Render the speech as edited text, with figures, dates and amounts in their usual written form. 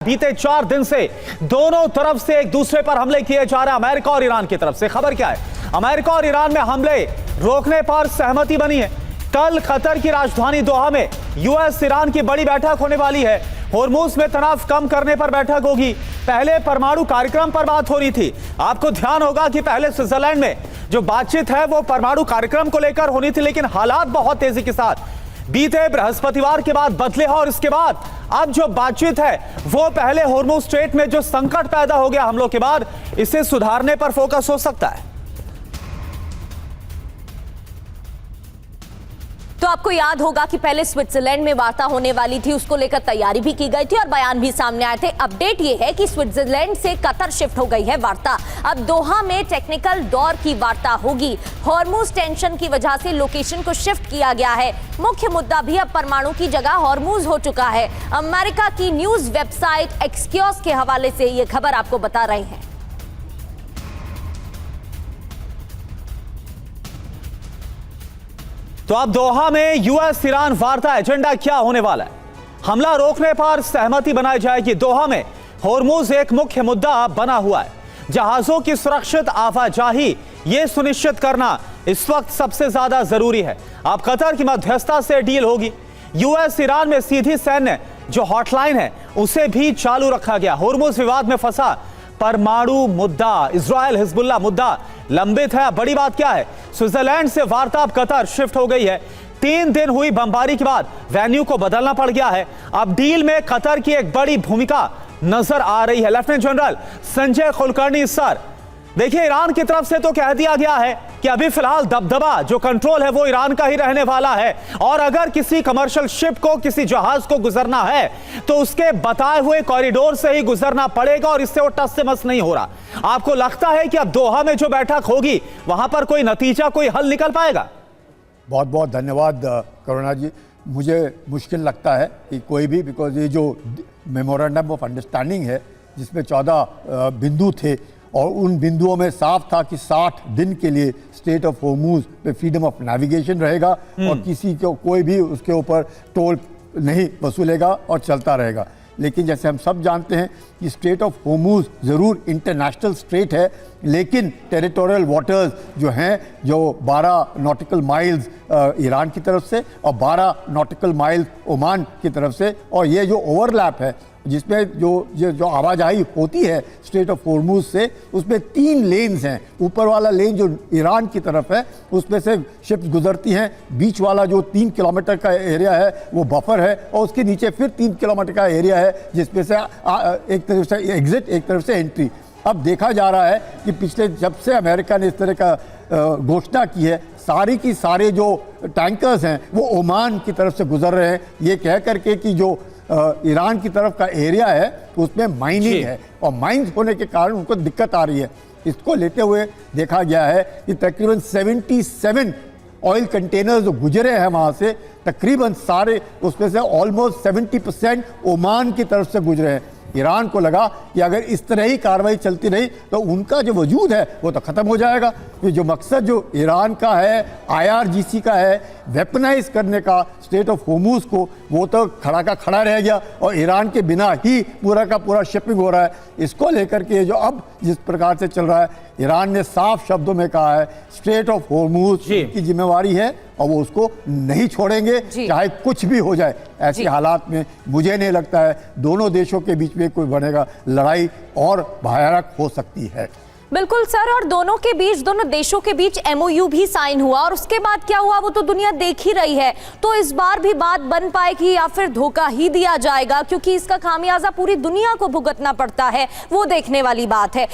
बीते 4 दिन से दोनों तरफ से एक दूसरे पर हमले किए जा रहे हैं। अमेरिका और ईरान की तरफ से खबर क्या है? अमेरिका और ईरान में हमले रोकने पर सहमति बनी है। कल कतर की राजधानी दोहा में यूएस ईरान की बड़ी बैठक होने वाली है। होर्मुज में तनाव कम करने पर बैठक होगी। पहले परमाणु कार्यक्रम पर बात हो रही थी। आपको ध्यान होगा कि पहले स्विट्जरलैंड में जो बातचीत है वो परमाणु कार्यक्रम को लेकर होनी थी, लेकिन हालात बहुत तेजी के साथ बीते बृहस्पतिवार के बाद बदले हैं और इसके बाद अब जो बातचीत है वो पहले होर्मुज स्ट्रेट में जो संकट पैदा हो गया हमलों के बाद, इसे सुधारने पर फोकस हो सकता है। तो आपको याद होगा कि पहले स्विट्जरलैंड में वार्ता होने वाली थी, उसको लेकर तैयारी भी की गई थी और बयान भी सामने आए थे। अपडेट ये है कि स्विट्जरलैंड से कतर शिफ्ट हो गई है वार्ता। अब दोहा में टेक्निकल दौर की वार्ता होगी। हॉर्मुज टेंशन की वजह से लोकेशन को शिफ्ट किया गया है। मुख्य मुद्दा भी अब परमाणु की जगह हॉर्मुज हो चुका है। अमेरिका की न्यूज वेबसाइट एक्सियोस के हवाले से ये खबर आपको बता रहे हैं। तो अब दोहा में यूएस ईरान वार्ता एजेंडा क्या होने वाला है? हमला रोकने पर सहमति बनाई जाएगी। दोहा में होर्मुज एक मुख्य मुद्दा बना हुआ है। जहाजों की सुरक्षित आवाजाही ये सुनिश्चित करना इस वक्त सबसे ज्यादा जरूरी है। अब कतर की मध्यस्थता से डील होगी। यूएस ईरान में सीधी सैन्य जो हॉटलाइन है उसे भी चालू रखा गया। होर्मुज विवाद में फंसा परमाणु मुद्दा, इजराइल हिजबुल्लाह मुद्दा लंबित है। बड़ी बात क्या है? स्विट्जरलैंड से वार्ता अब कतर शिफ्ट हो गई है। 3 दिन हुई बमबारी के बाद वेन्यू को बदलना पड़ गया है। अब डील में कतर की एक बड़ी भूमिका नजर आ रही है। Lieutenant general Sanjay Kulkarni sir, देखिए ईरान की तरफ से तो कह दिया गया है कि अभी फिलहाल दबदबा जो कंट्रोल है वो ईरान का ही रहने वाला है और अगर किसी कमर्शियल शिप को, किसी जहाज को गुजरना है तो उसके बताए हुए कॉरिडोर से ही गुजरना पड़ेगा और इससे वो टस से मस नहीं हो रहा। आपको लगता है कि अब दोहा में जो बैठक होगी वहां पर कोई नतीजा, कोई हल निकल पाएगा? बहुत बहुत धन्यवाद करुणा जी। मुझे मुश्किल लगता है कि कोई भी, बिकॉज ये जो मेमोरेंडम ऑफ अंडरस्टैंडिंग है जिसमें 14 बिंदु थे और उन बिंदुओं में साफ था कि 60 दिन के लिए स्टेट ऑफ होर्मुज पे फ्रीडम ऑफ नेविगेशन रहेगा और किसी को कोई भी उसके ऊपर टोल नहीं वसूलेगा और चलता रहेगा। लेकिन जैसे हम सब जानते हैं कि स्टेट ऑफ होर्मुज ज़रूर इंटरनेशनल स्ट्रेट है, लेकिन टेरिटोरियल वाटर्स जो हैं, जो 12 नॉटिकल माइल्स ईरान की तरफ से और 12 नॉटिकल माइल्स ओमान की तरफ से, और ये जो ओवरलैप है जिसमें जो आवाजाही होती है स्टेट ऑफ होर्मुज से, उसमें 3 लेन्स हैं। ऊपर वाला लेन जो ईरान की तरफ है उसमें से शिप्स गुजरती हैं। बीच वाला जो 3 किलोमीटर का एरिया है वो बफर है और उसके नीचे फिर 3 किलोमीटर का एरिया है जिसमें से एक तरफ से एग्जिट, एक तरफ से एंट्री। अब देखा जा रहा है कि पिछले जब से अमेरिका ने इस तरह का घोषणा की है, सारी की सारे जो टैंकर्स हैं वो ओमान की तरफ से गुजर रहे हैं, ये कह करके कि जो ईरान की तरफ का एरिया है उसमें माइनिंग है और माइंस होने के कारण उनको दिक्कत आ रही है। इसको लेते हुए देखा गया है कि तकरीबन 77 ऑयल कंटेनर्स जो गुजरे हैं वहाँ से, तकरीबन सारे उसमें से ऑलमोस्ट 70% ओमान की तरफ से गुजरे हैं। ईरान को लगा कि अगर इस तरह ही कार्रवाई चलती रही तो उनका जो वजूद है वो तो ख़त्म हो जाएगा। तो जो मकसद जो ईरान का है, IRGC का है, वेपनाइज करने का स्टेट ऑफ होर्मुज को, वो तो खड़ा का खड़ा रह गया और ईरान के बिना ही पूरा का पूरा शिपिंग हो रहा है। इसको लेकर के जो अब जिस प्रकार से चल रहा है, ईरान ने साफ शब्दों में कहा है स्टेट ऑफ होर्मुज की जिम्मेवारी है और वो उसको नहीं छोड़ेंगे चाहे कुछ भी हो जाए। ऐसे हालात में मुझे नहीं लगता है दोनों देशों के बीच में कोई बनेगा, लड़ाई और भयानक हो सकती है। बिल्कुल सर, और दोनों के बीच, दोनों देशों के बीच MOU भी साइन हुआ और उसके बाद क्या हुआ वो तो दुनिया देख ही रही है। तो इस बार भी बात बन पाएगी या फिर धोखा ही दिया जाएगा, क्योंकि इसका खामियाजा पूरी दुनिया को भुगतना पड़ता है, वो देखने वाली बात है।